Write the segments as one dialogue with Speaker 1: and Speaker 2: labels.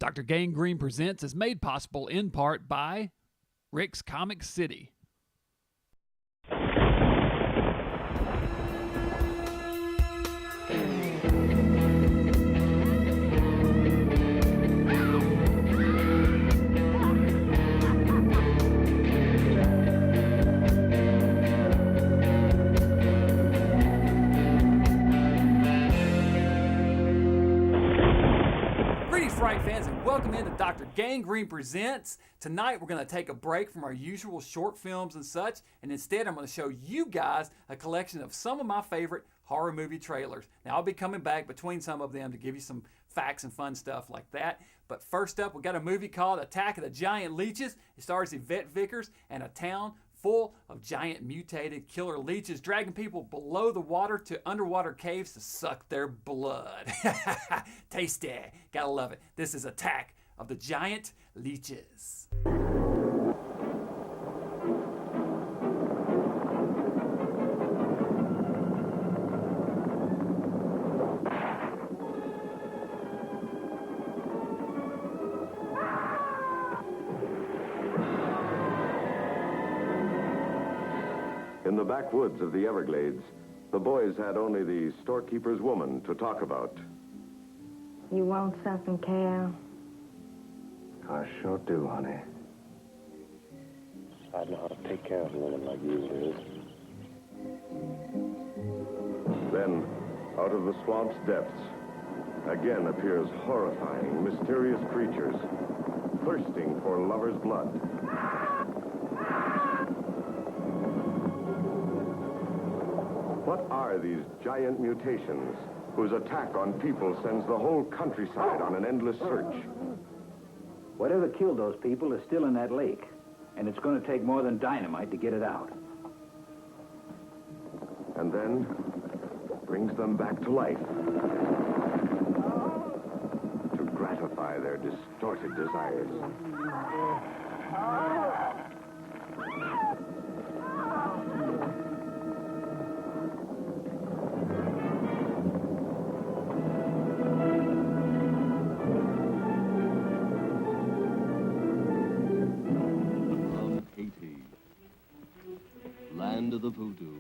Speaker 1: DrGangrene Presents is made possible in part by Rick's Comic City. Fright fans, and welcome into DrGangrene Presents. Tonight we're going to take a break from our usual short films and such, and instead I'm going to show you guys a collection of some of my favorite horror movie trailers. Now I'll be coming back between some of them to give you some facts and fun stuff like that. But first up, we got a movie called Attack of the Giant Leeches. It stars Yvette Vickers and a town full of giant mutated killer leeches dragging people below the water to underwater caves to suck their blood. Tasty. Gotta love it. This is Attack of the Giant Leeches.
Speaker 2: In the backwoods of the Everglades, the boys had only the storekeeper's woman to talk about.
Speaker 3: You want something, Cal?
Speaker 2: I sure do, honey.
Speaker 4: I know how to take care of a woman like you, Liz.
Speaker 2: Then, out of the swamp's depths, again appears horrifying, mysterious creatures, thirsting for lovers' blood. What are these giant mutations whose attack on people sends the whole countryside on an endless search?
Speaker 5: Whatever killed those people is still in that lake, and it's going to take more than dynamite to get it out.
Speaker 2: And then brings them back to life to gratify their distorted desires.
Speaker 6: Land of the voodoo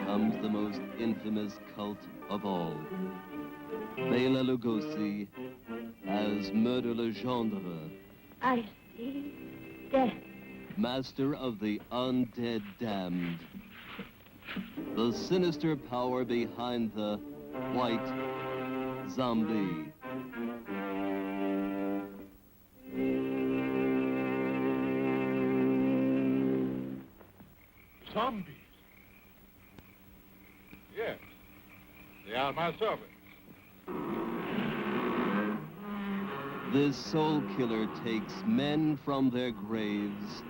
Speaker 6: comes the most infamous cult of all. Bela Lugosi as Murder Legendre.
Speaker 3: I see death.
Speaker 6: Master of the undead damned. The sinister power behind the white zombie.
Speaker 7: Zombies? Yes, they are my servants.
Speaker 6: This soul killer takes men from their graves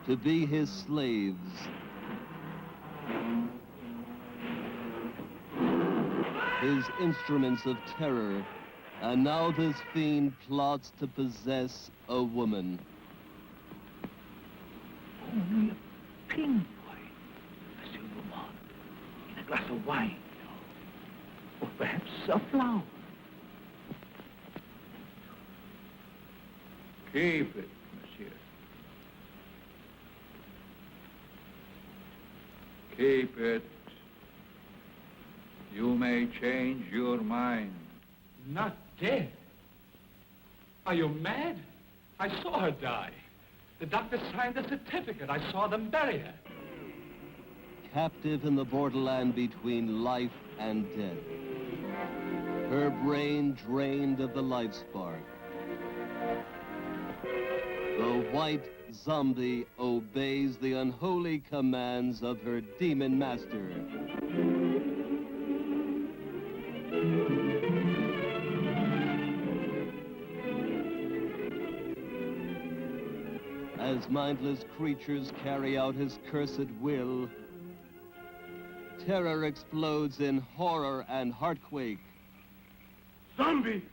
Speaker 6: to be his slaves. His instruments of terror, and now this fiend plots to possess a woman.
Speaker 5: Only a pin boy, a silver one, and a glass of wine, or perhaps a flower.
Speaker 7: Keep it, monsieur. Keep it. You may change your mind.
Speaker 8: Not dead? Are you mad? I saw her die. The doctor signed the certificate. I saw them bury her.
Speaker 6: Captive in the borderland between life and death. Her brain drained of the life spark. The white zombie obeys the unholy commands of her demon master. As mindless creatures carry out his cursed will, terror explodes in horror and heartquake.
Speaker 7: Zombie!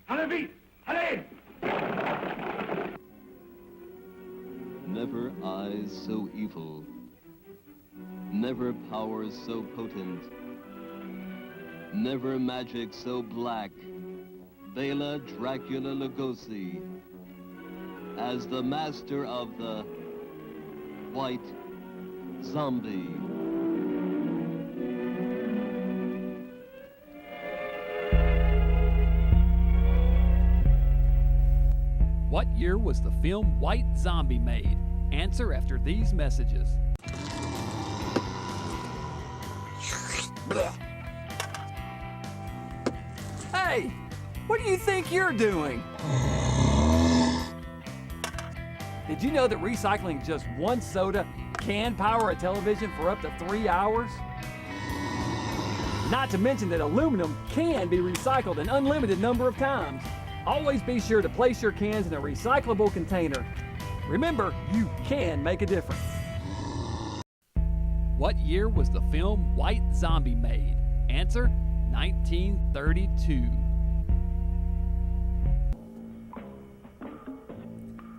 Speaker 7: Allez, allez!
Speaker 6: Never eyes so evil, never powers so potent, never magic so black, Bela Dracula Lugosi as the master of the White Zombie.
Speaker 1: What year was the film White Zombie made? Answer after these messages. Hey, what do you think you're doing? Did you know that recycling just one soda can power a television for up to 3 hours? Not to mention that aluminum can be recycled an unlimited number of times. Always be sure to place your cans in a recyclable container. Remember, you can make a difference. What year was the film White Zombie made? Answer, 1932.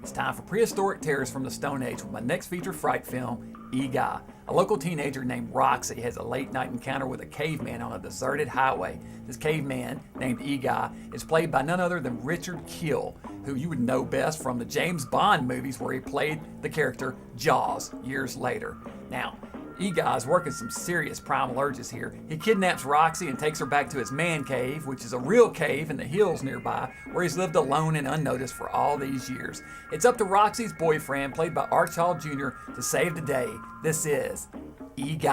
Speaker 1: It's time for prehistoric terrors from the Stone Age with my next feature fright film, Eage. A local teenager named Roxy has a late-night encounter with a caveman on a deserted highway. This caveman, named Eage, is played by none other than Richard Kiel, who you would know best from the James Bond movies where he played the character Jaws years later. Now, Eage is working some serious primal urges here. He kidnaps Roxy and takes her back to his man cave, which is a real cave in the hills nearby, where he's lived alone and unnoticed for all these years. It's up to Roxy's boyfriend, played by Arch Hall Jr., to save the day. This is Eage.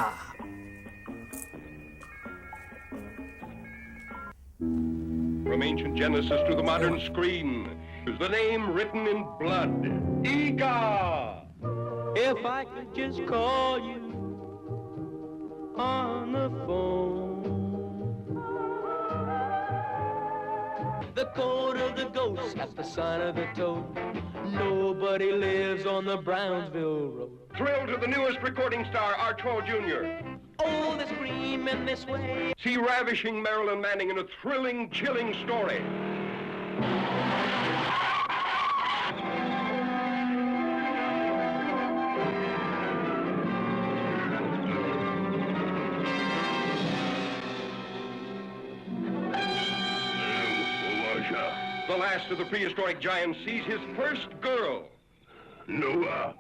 Speaker 2: From ancient Genesis to the modern screen, is the name written in blood, Eage.
Speaker 9: If I could just call you on the phone. The code of the ghost has the sign of the toad. Nobody lives on the Brownsville Road.
Speaker 2: Thrill to the newest recording star, Arch Hall Jr.
Speaker 9: Oh, they scream in this way.
Speaker 2: See ravishing Marilyn Manning in a thrilling, chilling story. The last of the prehistoric giants sees his first girl. Noah.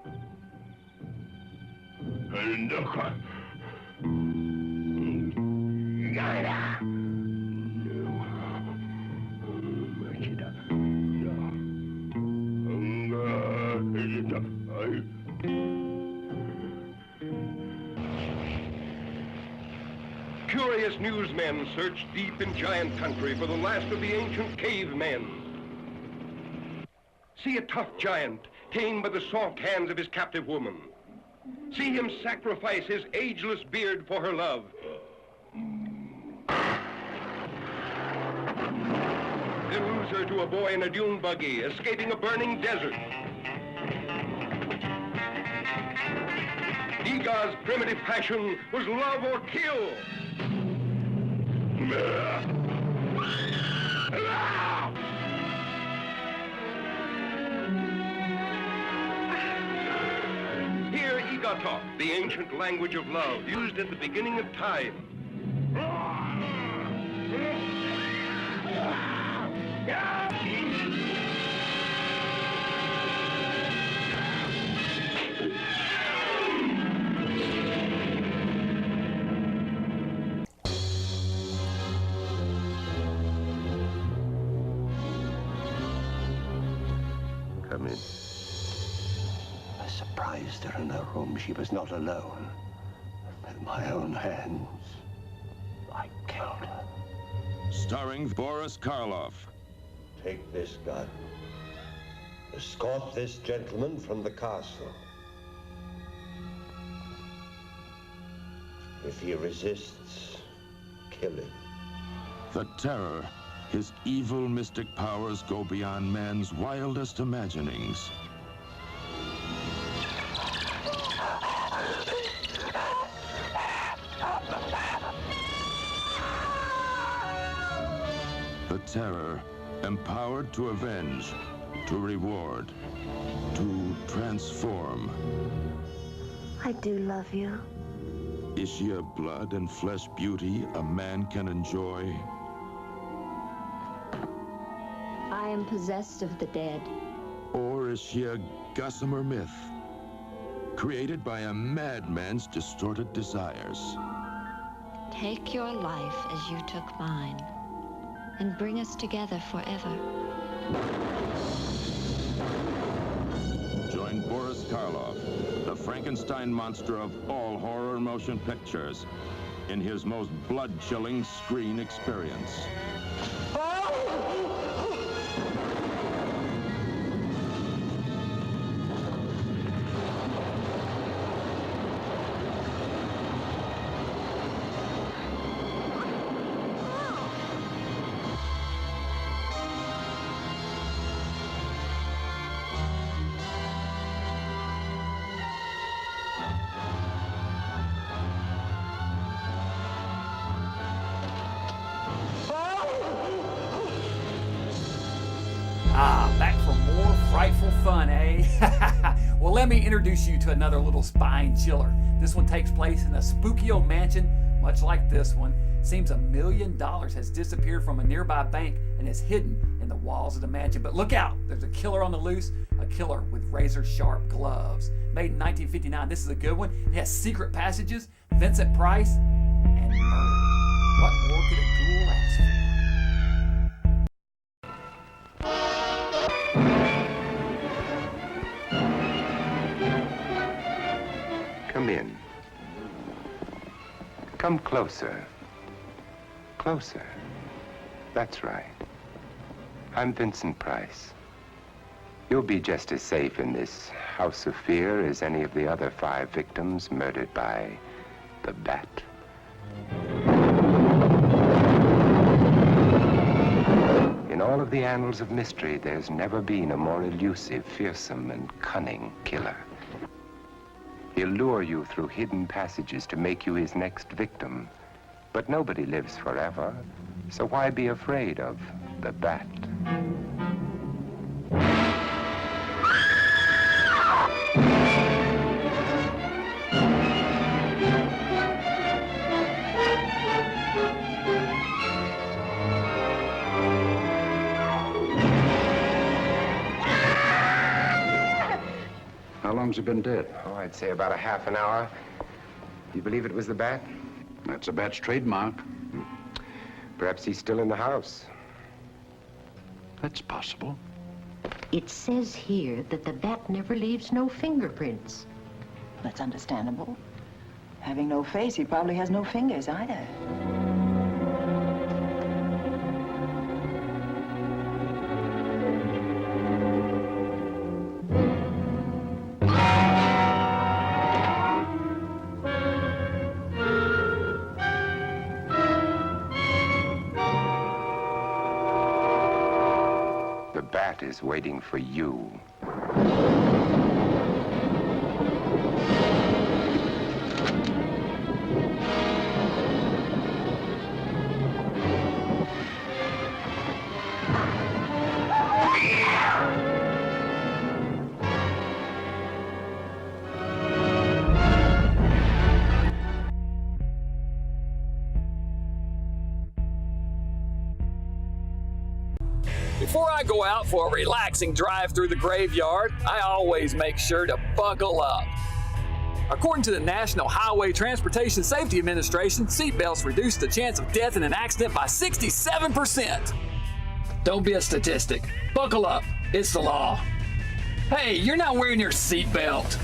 Speaker 2: Curious newsmen search deep in giant country for the last of the ancient cavemen. See a tough giant tamed by the soft hands of his captive woman. See him sacrifice his ageless beard for her love. Then lose her to a boy in a dune buggy, escaping a burning desert. Eage's primitive passion was love or kill. Hear Eage talk, the ancient language of love, used at the beginning of time.
Speaker 4: Come in. I surprised her in her room. She was not alone. With my own hands, I killed her.
Speaker 10: Starring Boris Karloff.
Speaker 4: Take this gun. Escort this gentleman from the castle. If he resists, kill him.
Speaker 10: The Terror. His evil mystic powers go beyond man's wildest imaginings. The Terror, empowered to avenge, to reward, to transform.
Speaker 3: I do love you.
Speaker 10: Is she a blood and flesh beauty a man can enjoy?
Speaker 3: I am possessed of the dead.
Speaker 10: Or is she a gossamer myth, created by a madman's distorted desires?
Speaker 3: Take your life as you took mine, and bring us together forever.
Speaker 10: Join Boris Karloff, the Frankenstein monster of all horror motion pictures, in his most blood-chilling screen experience.
Speaker 1: Back for more frightful fun, eh? Well, let me introduce you to another little spine chiller. This one takes place in a spooky old mansion, much like this one. Seems $1 million has disappeared from a nearby bank and is hidden in the walls of the mansion. But look out, there's a killer on the loose, a killer with razor-sharp gloves. Made in 1959, this is a good one. It has secret passages, Vincent Price, and murder. What more could a ghoul ask for?
Speaker 11: Come in. Come closer. Closer. That's right. I'm Vincent Price. You'll be just as safe in this house of fear as any of the other 5 victims murdered by the Bat. In all of the annals of mystery, there's never been a more elusive, fearsome, and cunning killer. He'll lure you through hidden passages to make you his next victim. But nobody lives forever, so why be afraid of the Bat?
Speaker 12: How long's he been dead?
Speaker 11: Oh, I'd say about a half an hour. You believe it was the Bat?
Speaker 12: That's a Bat's trademark.
Speaker 11: Perhaps he's still in the house.
Speaker 12: That's possible.
Speaker 13: It says here that the Bat never leaves no fingerprints.
Speaker 14: That's understandable. Having no face, he probably has no fingers either.
Speaker 11: The Bat is waiting for you.
Speaker 1: Before I go out for a relaxing drive through the graveyard, I always make sure to buckle up. According to the National Highway Transportation Safety Administration, seatbelts reduce the chance of death in an accident by 67%. Don't be a statistic. Buckle up. It's the law. Hey, you're not wearing your seatbelt.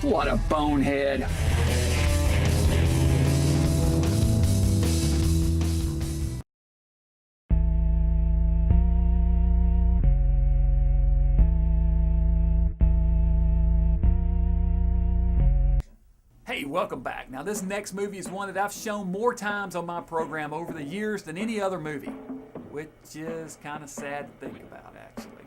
Speaker 1: What a bonehead. Hey, welcome back. Now, this next movie is one that I've shown more times on my program over the years than any other movie, which is kind of sad to think about, actually.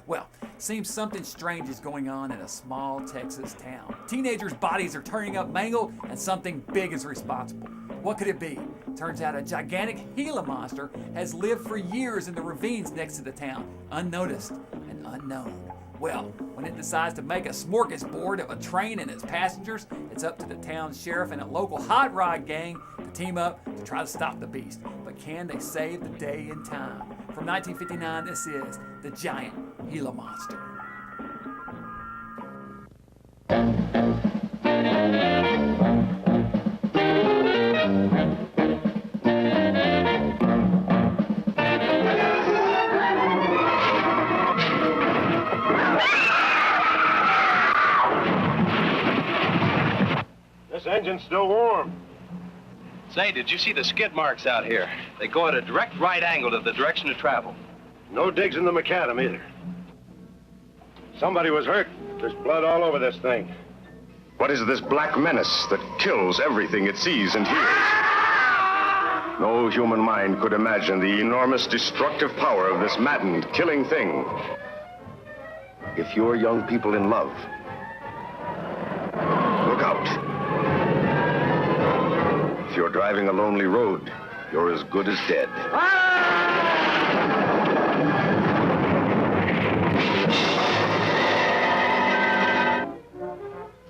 Speaker 1: Well, seems something strange is going on in a small Texas town. Teenagers' bodies are turning up mangled, and something big is responsible. What could it be? Turns out a gigantic Gila monster has lived for years in the ravines next to the town, unnoticed and unknown. Well, when it decides to make a smorgasbord of a train and its passengers, it's up to the town sheriff and a local hot rod gang to team up to try to stop the beast. But but can they save the day in time? From 1959, this is The Giant Gila Monster.
Speaker 2: This engine's still warm.
Speaker 15: Say, did you see the skid marks out here? They go at a direct right angle to the direction of travel.
Speaker 2: No digs in the macadam either. Somebody was hurt. There's blood all over this thing. What is this Black Menace that kills everything it sees and hears? No human mind could imagine the enormous destructive power of this maddened, killing thing. If you're young people in love, look out. If you're driving a lonely road, you're as good as dead.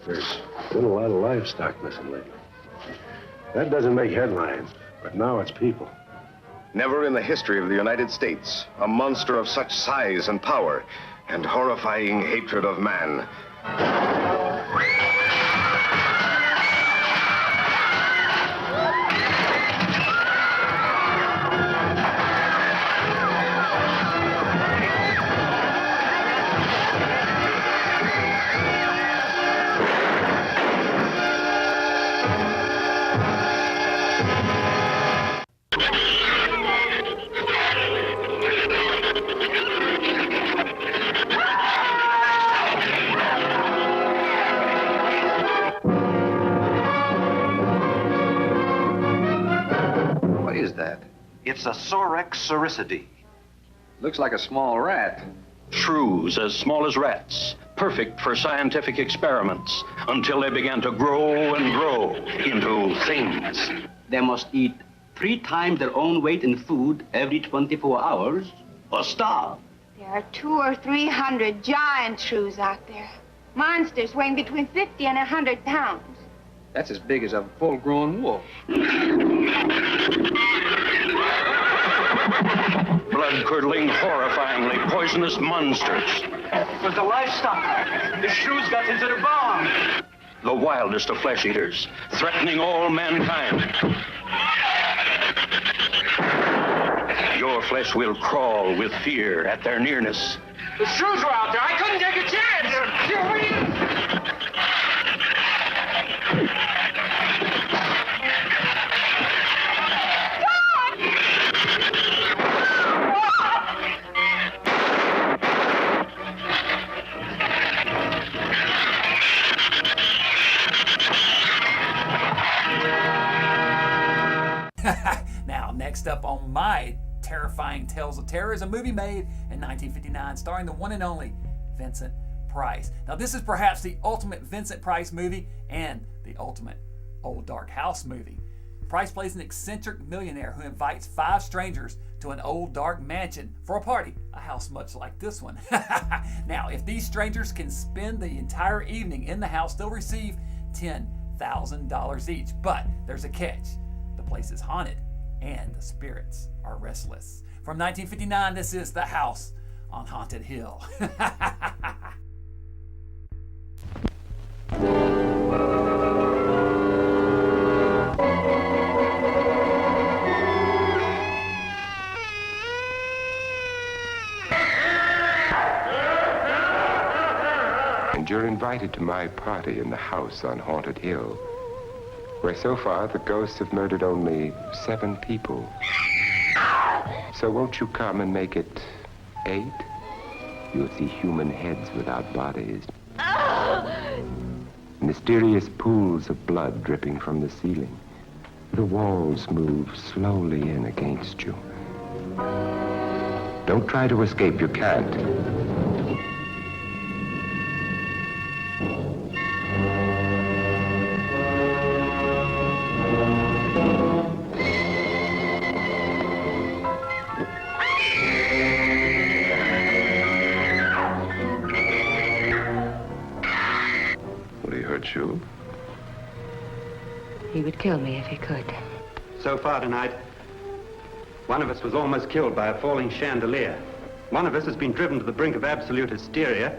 Speaker 16: There's been a lot of livestock missing lately. That doesn't make headlines, but now it's people.
Speaker 2: Never in the history of the United States, a monster of such size and power and horrifying hatred of man.
Speaker 15: It's a Sorak sericidae.
Speaker 12: Looks like a small rat.
Speaker 17: Shrews as small as rats, perfect for scientific experiments, until they began to grow and grow into things.
Speaker 18: They must eat 3 times their own weight in food every 24 hours or starve.
Speaker 19: There are 200 or 300 giant shrews out there. Monsters weighing between 50 and 100 pounds.
Speaker 12: That's as big as a full-grown wolf.
Speaker 17: Blood-curdling, horrifyingly poisonous monsters.
Speaker 18: It was the livestock. The shrews got into the barn.
Speaker 17: The wildest of flesh eaters, threatening all mankind. Your flesh will crawl with fear at their nearness.
Speaker 18: The shrews were out there. I couldn't take a chance.
Speaker 1: Now, next up on my terrifying Tales of Terror is a movie made in 1959 starring the one and only Vincent Price. Now, this is perhaps the ultimate Vincent Price movie and the ultimate Old Dark House movie. Price plays an eccentric millionaire who invites 5 strangers to an old dark mansion for a party, a house much like this one. Now, if these strangers can spend the entire evening in the house, they'll receive $10,000 each. But there's a catch. The place is haunted and the spirits are restless. From 1959, this is The House on Haunted Hill.
Speaker 11: And you're invited to my party in the house on Haunted Hill, where so far the ghosts have murdered only 7 people. So won't you come and make it 8? You'll see human heads without bodies. Mysterious pools of blood dripping from the ceiling. The walls move slowly in against you. Don't try to escape, you can't.
Speaker 12: You?
Speaker 13: He would kill me if he could.
Speaker 18: So far tonight,
Speaker 20: One of us was almost killed by a falling chandelier. One of us has been driven to the brink of absolute hysteria,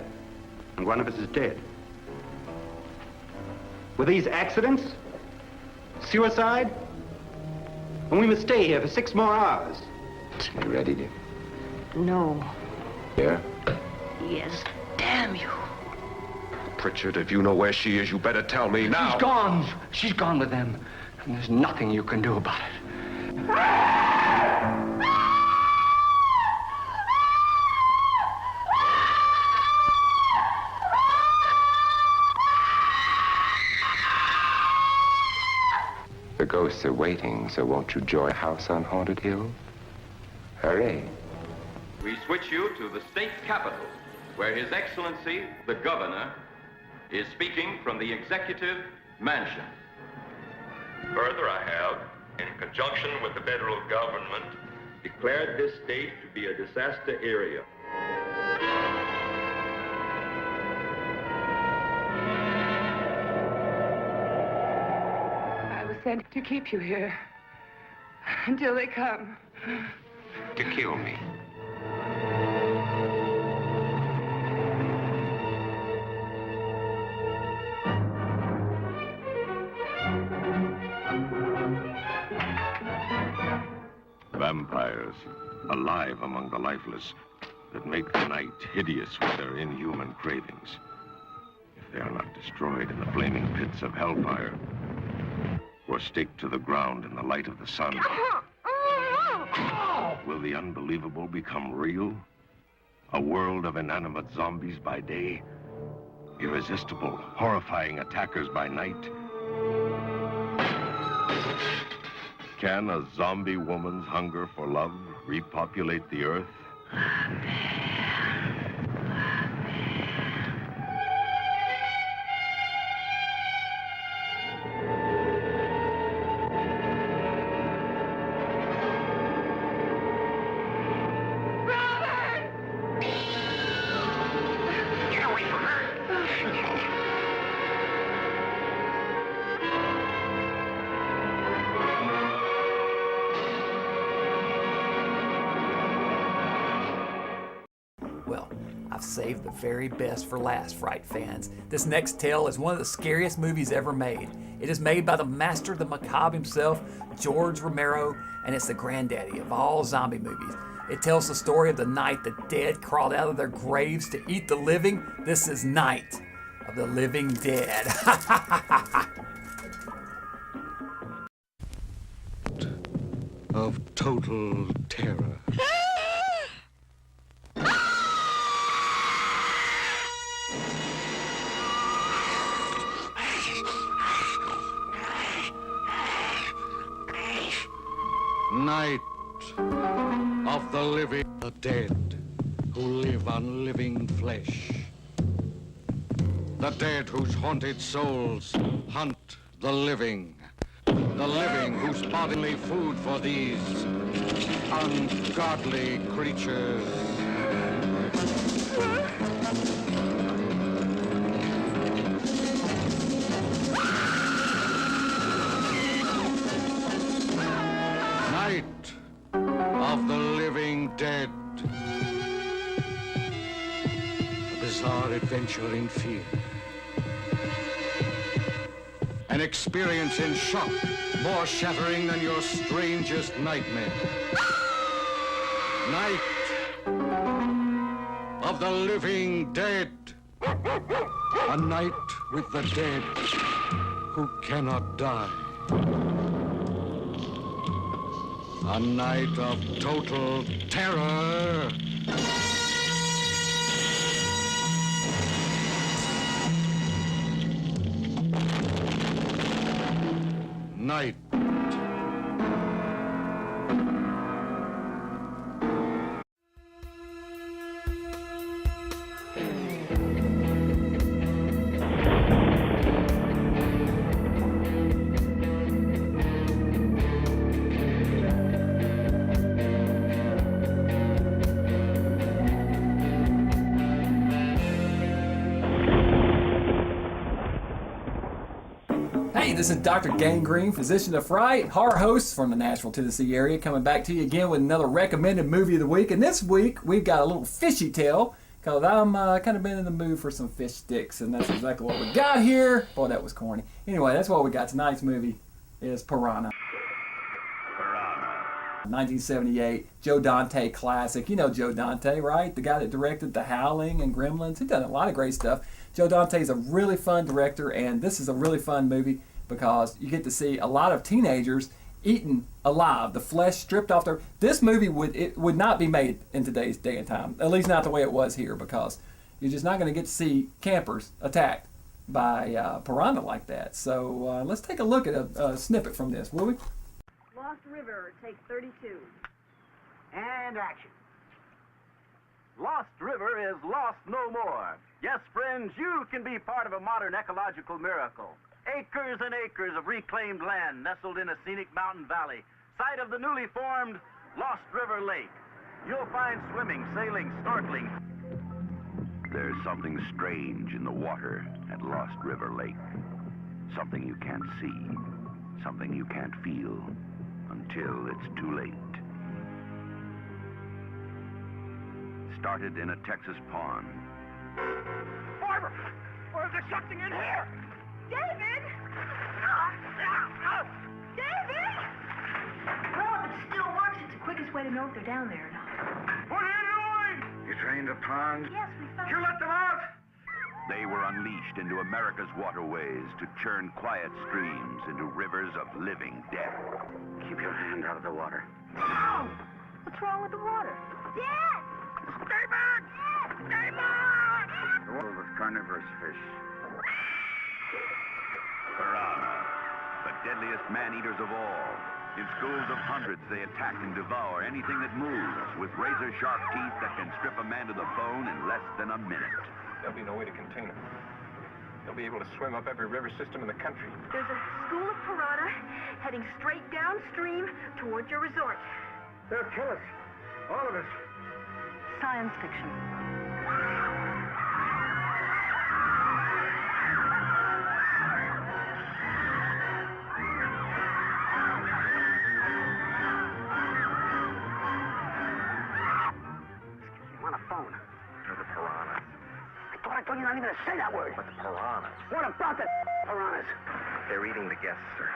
Speaker 20: and one of us is dead. Were these accidents? Suicide? And we must stay here for 6 more hours.
Speaker 11: You ready, dear?
Speaker 13: No.
Speaker 11: Here?
Speaker 13: Yes. Damn you.
Speaker 12: Pritchard, if you know where she is, you better tell me now.
Speaker 21: She's gone. She's gone with them. And there's nothing you can do about it.
Speaker 11: The ghosts are waiting, so won't you join House on Haunted Hill? Hooray.
Speaker 22: We switch you to the state capitol, where His Excellency, the Governor, is speaking from the Executive Mansion.
Speaker 10: Further, I have, in conjunction with the federal government, declared this state to be a disaster area.
Speaker 19: I was sent to keep you here until they come.
Speaker 11: To kill me.
Speaker 10: Vampires, alive among the lifeless, that make the night hideous with their inhuman cravings. If they are not destroyed in the flaming pits of hellfire, or staked to the ground in the light of the sun, will the unbelievable become real? A world of inanimate zombies by day, irresistible, horrifying attackers by night. Can a zombie woman's hunger for love repopulate the earth?
Speaker 1: Well, I've saved the very best for last, Fright fans. This next tale is one of the scariest movies ever made. It is made by the master of the macabre himself, George Romero, and it's the granddaddy of all zombie movies. It tells the story of the night the dead crawled out of their graves to eat the living. This is Night of the Living Dead.
Speaker 23: Of total terror. Night of the living, the dead who live on living flesh. The dead whose haunted souls hunt the living. The living whose bodily food for these ungodly creatures. Night of the living dead. A bizarre adventure in fear. An experience in shock, more shattering than your strangest nightmare. Night of the living dead. A night with the dead who cannot die. A night of total terror. Night.
Speaker 1: this is Dr. Gangrene, physician of fright, horror host from the Nashville, Tennessee area, coming back to you again with another recommended movie of the week. And this week, we've got a little fishy tale, because I'm kind of been in the mood for some fish sticks, and that's exactly what we got here. Boy, that was corny. Anyway, that's what we got. Tonight's movie is Piranha. 1978, Joe Dante classic. You know Joe Dante, right? The guy that directed The Howling and Gremlins. He's done a lot of great stuff. Joe Dante is a really fun director, and this is a really fun movie because you get to see a lot of teenagers eaten alive, the flesh stripped off their... This movie would not be made in today's day and time, at least not the way it was here, because you're just not going to get to see campers attacked by piranha like that. So let's take a look at a snippet from this, will we?
Speaker 5: Lost River, take 32.
Speaker 7: And action. Lost River is lost no more. Yes, friends, you can be part of a modern ecological miracle. Acres and acres of reclaimed land nestled in a scenic mountain valley, site of the newly formed Lost River Lake. You'll find swimming, sailing, snorkeling.
Speaker 8: There's something strange in the water at Lost River Lake. Something you can't see, something you can't feel until it's too late. Started in a Texas pond.
Speaker 7: Barbara! Or there's something in here!
Speaker 5: David! David! Well, if it still works, it's the quickest way to know if they're down there or not.
Speaker 7: What are you doing?
Speaker 8: You drained a pond?
Speaker 5: Yes, we found...
Speaker 7: You let them out?
Speaker 8: They were unleashed into America's waterways to churn quiet streams into rivers of living death.
Speaker 7: Keep your hand out of the water.
Speaker 5: Ow! What's wrong with the water? Dad!
Speaker 7: Stay back! Stay back!
Speaker 8: The world of carnivorous fish. Piranha, the deadliest man-eaters of all. In schools of hundreds, they attack and devour anything that moves with razor-sharp teeth that can strip a man to the bone in less than a minute.
Speaker 12: There'll be no way to contain them. They'll be able to swim up every river system in the country.
Speaker 5: There's a school of piranha heading straight downstream towards your resort.
Speaker 7: They'll kill us. All of us.
Speaker 5: Science fiction.
Speaker 7: I'm on a phone.
Speaker 12: They're the piranhas.
Speaker 7: I told you not even to say that word.
Speaker 12: But the piranhas.
Speaker 7: What about the piranhas?
Speaker 12: They're eating the guests, sir.